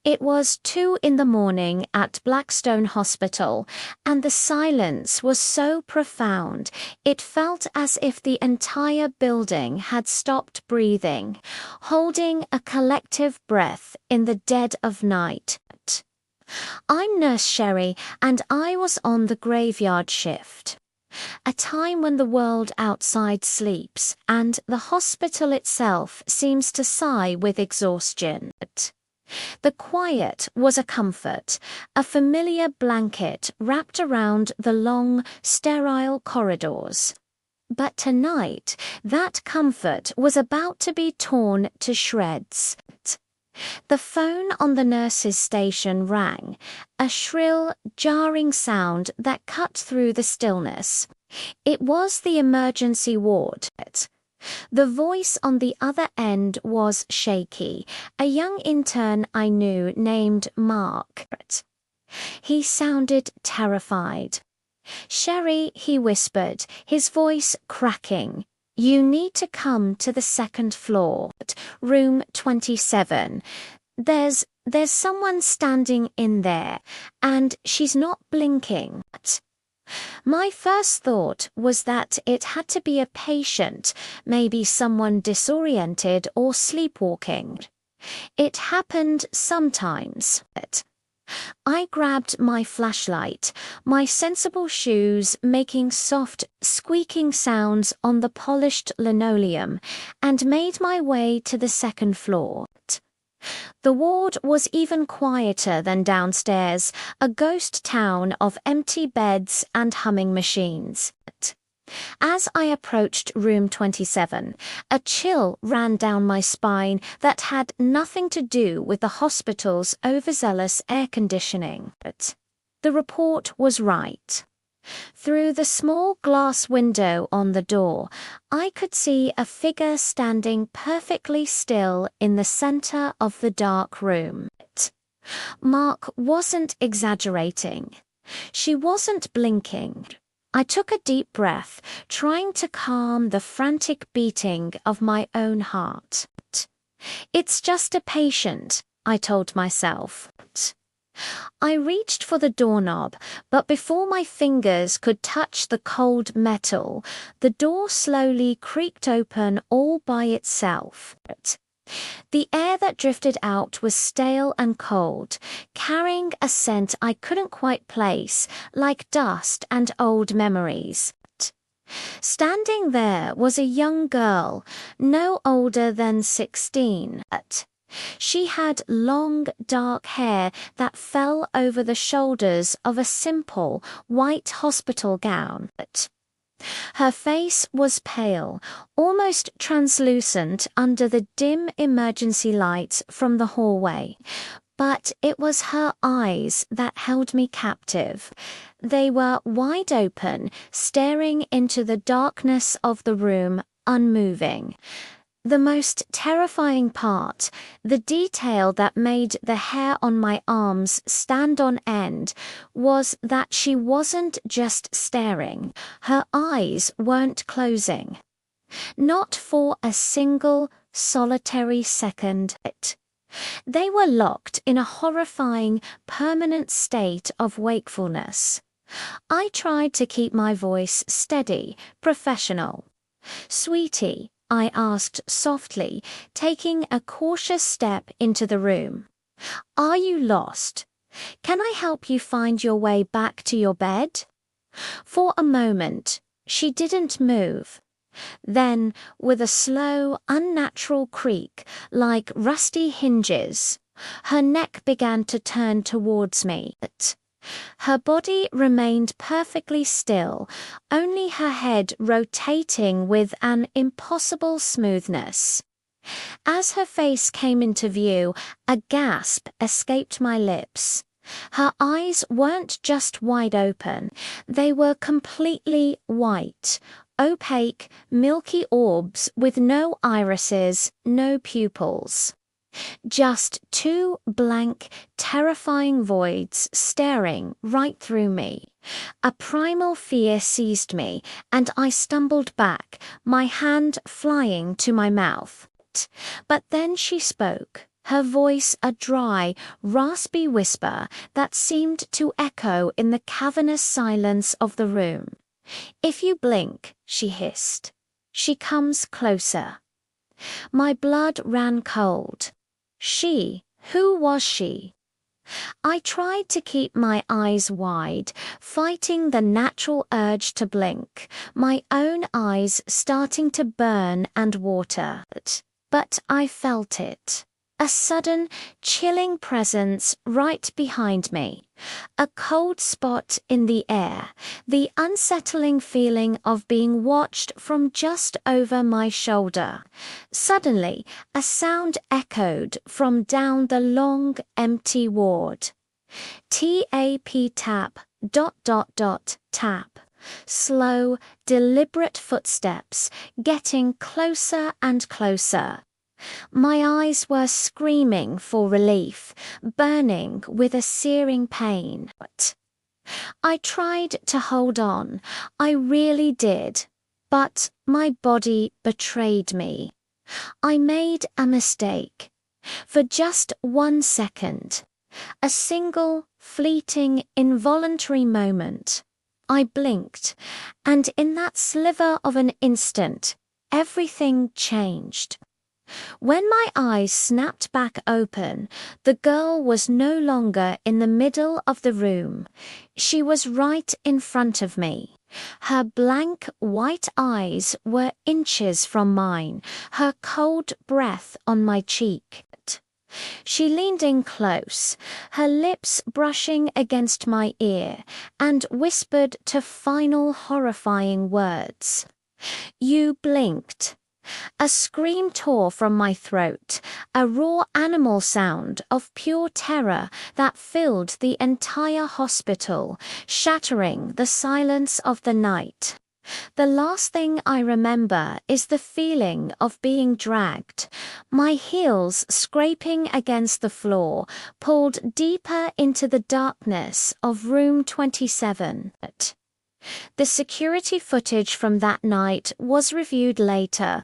It was 2 in the morning at Blackstone Hospital, and the silence was so profound, it felt as if the entire building had stopped breathing, holding a collective breath in the dead of night. I'm Nurse Sherry, and I was on the graveyard shift. A time when the world outside sleeps, and the hospital itself seems to sigh with exhaustion. The quiet was a comfort, a familiar blanket wrapped around the long, sterile corridors. But tonight, that comfort was about to be torn to shreds. The phone on the nurse's station rang, a shrill, jarring sound that cut through the stillness. It was the emergency ward. The voice on the other end was shaky, a young intern I knew named Mark. He sounded terrified. "Sherry," he whispered, his voice cracking. "You need to come to the second floor, room 27. There's someone standing in there, and she's not blinking." My first thought was that it had to be a patient, maybe someone disoriented or sleepwalking. It happened sometimes. I grabbed my flashlight, my sensible shoes making soft, squeaking sounds on the polished linoleum, and made my way to the second floor. The ward was even quieter than downstairs, a ghost town of empty beds and humming machines. As I approached room 27, a chill ran down my spine that had nothing to do with the hospital's overzealous air conditioning. The report was right. Through the small glass window on the door, I could see a figure standing perfectly still in the center of the dark room. Mark wasn't exaggerating. She wasn't blinking. I took a deep breath, trying to calm the frantic beating of my own heart. "It's just a patient," I told myself. I reached for the doorknob, but before my fingers could touch the cold metal, the door slowly creaked open all by itself. The air that drifted out was stale and cold, carrying a scent I couldn't quite place, like dust and old memories. Standing there was a young girl, no older than 16. She had long, dark hair that fell over the shoulders of a simple, white hospital gown. Her face was pale, almost translucent under the dim emergency lights from the hallway. But it was her eyes that held me captive. They were wide open, staring into the darkness of the room, unmoving. The most terrifying part, the detail that made the hair on my arms stand on end, was that she wasn't just staring. Her eyes weren't closing. Not for a single, solitary second. They were locked in a horrifying, permanent state of wakefulness. I tried to keep my voice steady, professional. "Sweetie," I asked softly, taking a cautious step into the room. "Are you lost? Can I help you find your way back to your bed?" For a moment, she didn't move. Then, with a slow, unnatural creak, like rusty hinges, her neck began to turn towards me. Her body remained perfectly still, only her head rotating with an impossible smoothness. As her face came into view, a gasp escaped my lips. Her eyes weren't just wide open, they were completely white, opaque, milky orbs with no irises, no pupils. Just two blank, terrifying voids staring right through me. A primal fear seized me, and I stumbled back, my hand flying to my mouth. But then she spoke, her voice a dry, raspy whisper that seemed to echo in the cavernous silence of the room. "If you blink," she hissed, "she comes closer." My blood ran cold. Who was she? I tried to keep my eyes wide, fighting the natural urge to blink, my own eyes starting to burn and water. But I felt it. A sudden, chilling presence right behind me. A cold spot in the air, the unsettling feeling of being watched from just over my shoulder. Suddenly, a sound echoed from down the long, empty ward. Tap, tap, tap. Slow, deliberate footsteps, getting closer and closer. My eyes were screaming for relief, burning with a searing pain. I tried to hold on, I really did, but my body betrayed me. I made a mistake. For just 1 second, a single, fleeting, involuntary moment, I blinked, and in that sliver of an instant, everything changed. When my eyes snapped back open, the girl was no longer in the middle of the room. She was right in front of me. Her blank white eyes were inches from mine, her cold breath on my cheek. She leaned in close, her lips brushing against my ear, and whispered two final horrifying words. "You blinked." A scream tore from my throat, a raw animal sound of pure terror that filled the entire hospital, shattering the silence of the night. The last thing I remember is the feeling of being dragged, my heels scraping against the floor, pulled deeper into the darkness of room 27. The security footage from that night was reviewed later.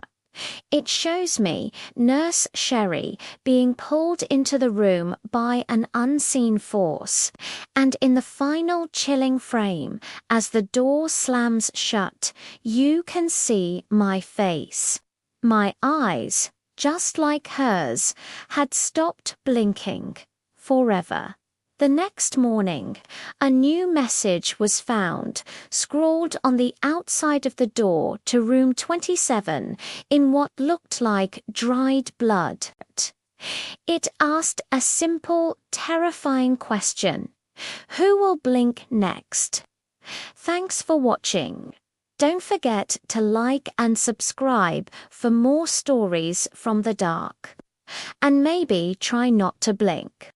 It shows me, Nurse Sherry, being pulled into the room by an unseen force, and in the final chilling frame, as the door slams shut, you can see my face. My eyes, just like hers, had stopped blinking forever. The next morning, a new message was found, scrawled on the outside of the door to room 27 in what looked like dried blood. It asked a simple, terrifying question: who will blink next? Thanks for watching. Don't forget to like and subscribe for more stories from the dark. And maybe try not to blink.